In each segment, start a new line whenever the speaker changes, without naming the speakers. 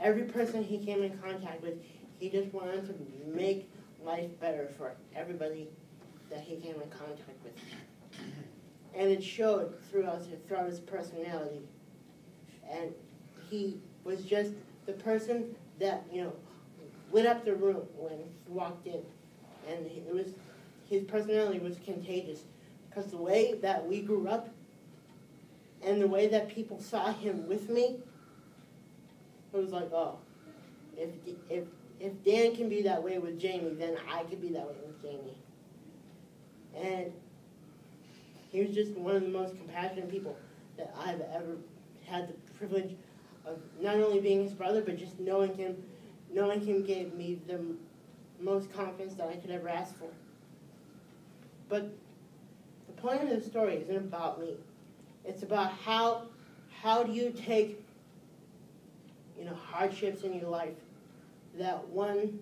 Every person he came in contact with, he just wanted to make life better for everybody that he came in contact with. And it showed throughout his personality. And he was just the person that, lit up the room when he walked in. And his personality was contagious. Because the way that we grew up and the way that people saw him with me, it was like, oh, if Dan can be that way with Jamie, then I can be that way with Jamie. And he was just one of the most compassionate people that I've ever had the privilege of not only being his brother, but just knowing him. Knowing him gave me the most confidence that I could ever ask for. But the point of the story isn't about me. It's about how do you take hardships in your life, that one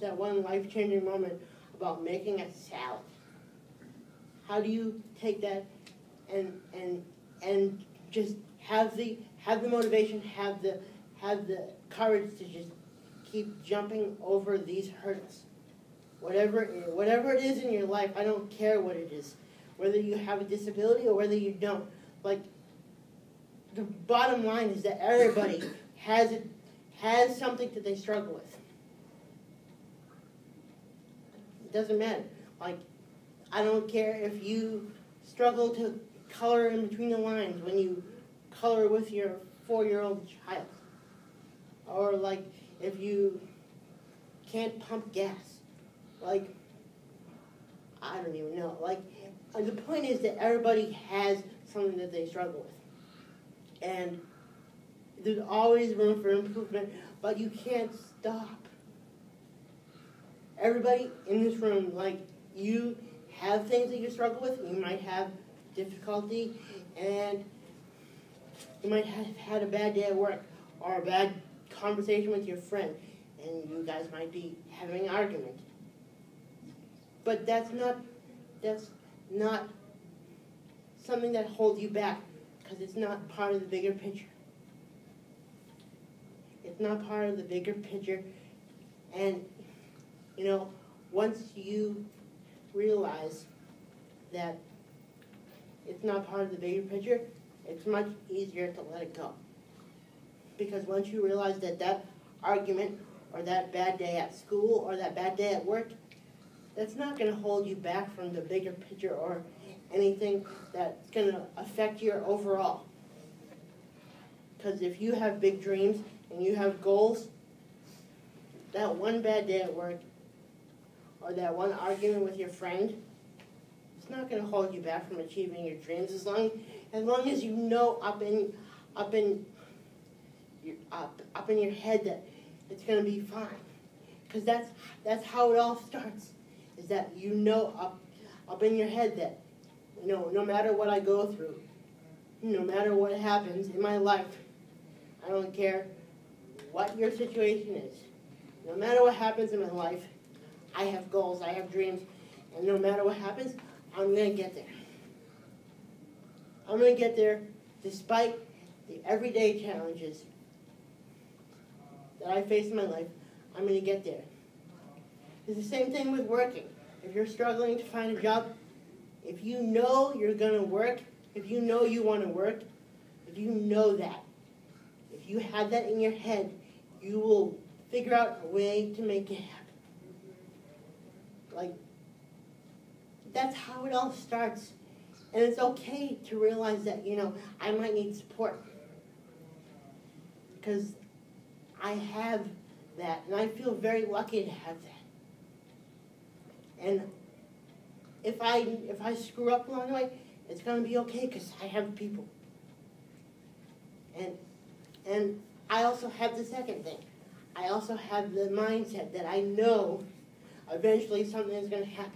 life-changing moment about making a salad. How do you take that and just have the motivation, have the courage to just keep jumping over these hurdles. Whatever it is in your life, I don't care what it is. Whether you have a disability or whether you don't. Like, the bottom line is that everybody has something that they struggle with. It doesn't matter. Like, I don't care if you struggle to color in between the lines when you color with your 4-year-old child. Or like if you can't pump gas. Like, I don't even know. Like, the point is that everybody has something that they struggle with. And there's always room for improvement, but you can't stop. Everybody in this room, like, you have things that you struggle with. You might have difficulty, and you might have had a bad day at work or a bad conversation with your friend, and you guys might be having an argument. But that's not something that holds you back, because it's not part of the bigger picture. It's not part of the bigger picture. And, once you realize that it's not part of the bigger picture, it's much easier to let it go. Because once you realize that argument or that bad day at school or that bad day at work, that's not going to hold you back from the bigger picture or anything that's going to affect your overall. Because if you have big dreams and you have goals, that one bad day at work or that one argument with your friend, it's not going to hold you back from achieving your dreams as long as you know up in your head that it's going to be fine. Because that's how it all starts, is that up in your head that no matter what I go through, no matter what happens in my life, I don't care what your situation is. No matter what happens in my life, I have goals, I have dreams, and no matter what happens, I'm going to get there. I'm going to get there despite the everyday challenges that I face in my life. I'm going to get there. It's the same thing with working. If you're struggling to find a job, if you know you're going to work, if you know you want to work, if you know that, if you have that in your head, you will figure out a way to make it happen. Like, that's how it all starts. And it's okay to realize that, I might need support. Because I have that, and I feel very lucky to have that. And if I screw up along the way, it's going to be okay because I have people. And I also have the second thing. I also have the mindset that I know eventually something is going to happen.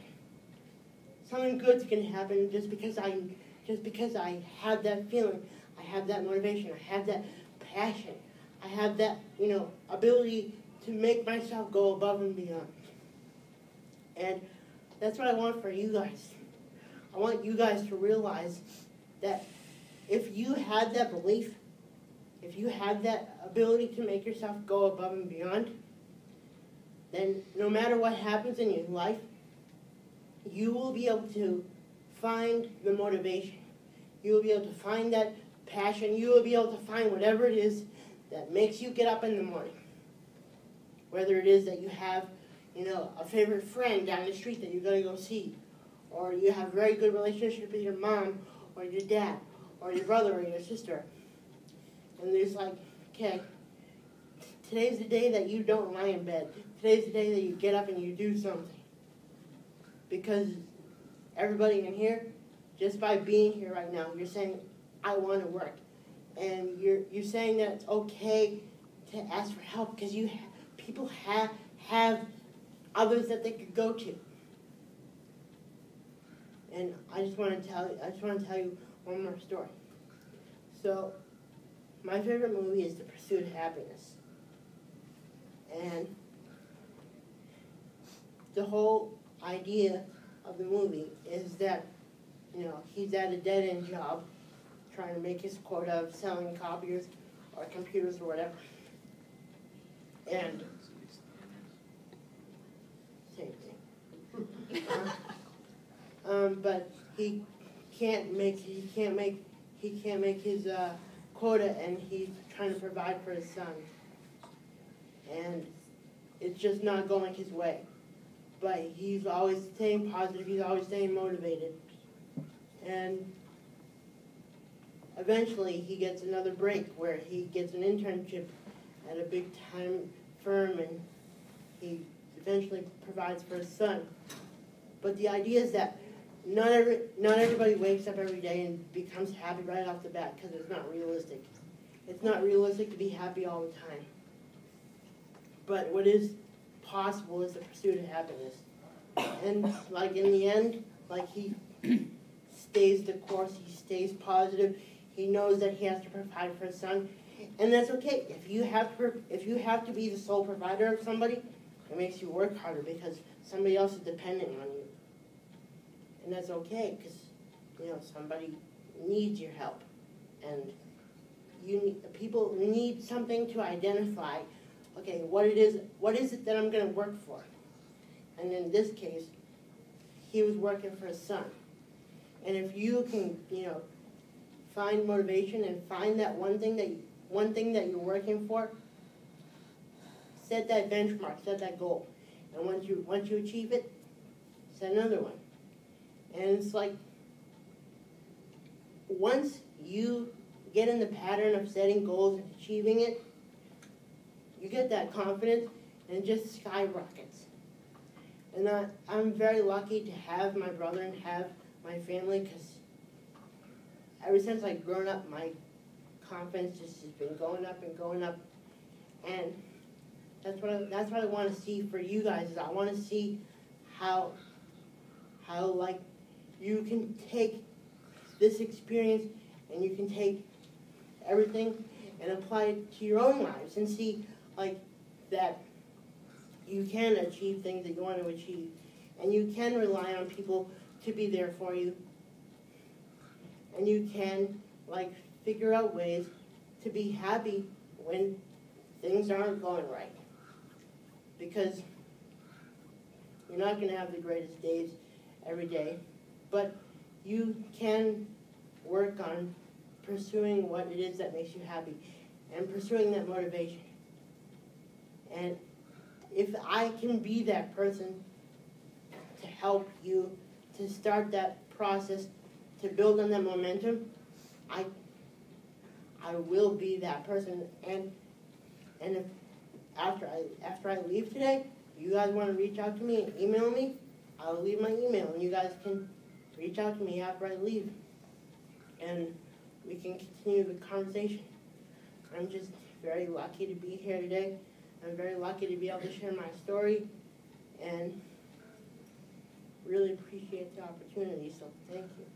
Something good's going to happen just because I have that feeling, I have that motivation, I have that passion, I have that ability to make myself go above and beyond. And that's what I want for you guys. I want you guys to realize that if you had that belief, if you have that ability to make yourself go above and beyond, then no matter what happens in your life, you will be able to find the motivation. You will be able to find that passion. You will be able to find whatever it is that makes you get up in the morning. Whether it is that you have, a favorite friend down the street that you're going to go see, or you have a very good relationship with your mom, or your dad, or your brother, or your sister. And there's like, okay, today's the day that you don't lie in bed. Today's the day that you get up and you do something. Because everybody in here, just by being here right now, you're saying, I want to work. And you're saying that it's okay to ask for help because people have others that they could go to. And I just want to tell you one more story. So, my favorite movie is The Pursuit of Happiness. And the whole idea of the movie is that, he's at a dead-end job trying to make his quota of selling copiers or computers or whatever. And same thing. But he can't make his quota, and he's trying to provide for his son. And it's just not going his way. But he's always staying positive, he's always staying motivated. And eventually he gets another break where he gets an internship at a big time firm, and he eventually provides for his son. But the idea is that not everybody wakes up every day and becomes happy right off the bat, because it's not realistic. It's not realistic to be happy all the time. But what is possible is the pursuit of happiness. And like in the end, like he stays the course, he stays positive, he knows that he has to provide for his son, and that's okay. If you have to be the sole provider of somebody, it makes you work harder because somebody else is dependent on you. And that's okay, because somebody needs your help, and people need something to identify. Okay, what is it that I'm going to work for? And in this case, he was working for his son. And if you can, find motivation and find that one thing that you're working for, set that benchmark, set that goal, and once you achieve it, set another one. And it's like, once you get in the pattern of setting goals and achieving it, you get that confidence and it just skyrockets. And I'm very lucky to have my brother and have my family, because ever since I've grown up, my confidence just has been going up and going up. And that's what I want to see for you guys. Is I want to see how like you can take this experience and you can take everything and apply it to your own lives and see like that you can achieve things that you want to achieve, and you can rely on people to be there for you, and you can like figure out ways to be happy when things aren't going right, because you're not going to have the greatest days every day, but you can work on pursuing what it is that makes you happy and pursuing that motivation. And if I can be that person to help you to start that process, to build on that momentum, I will be that person. And if after I leave today, you guys want to reach out to me and email me, I'll leave my email, and you guys can reach out to me after I leave, and we can continue the conversation. I'm just very lucky to be here today. I'm very lucky to be able to share my story, and really appreciate the opportunity, so thank you.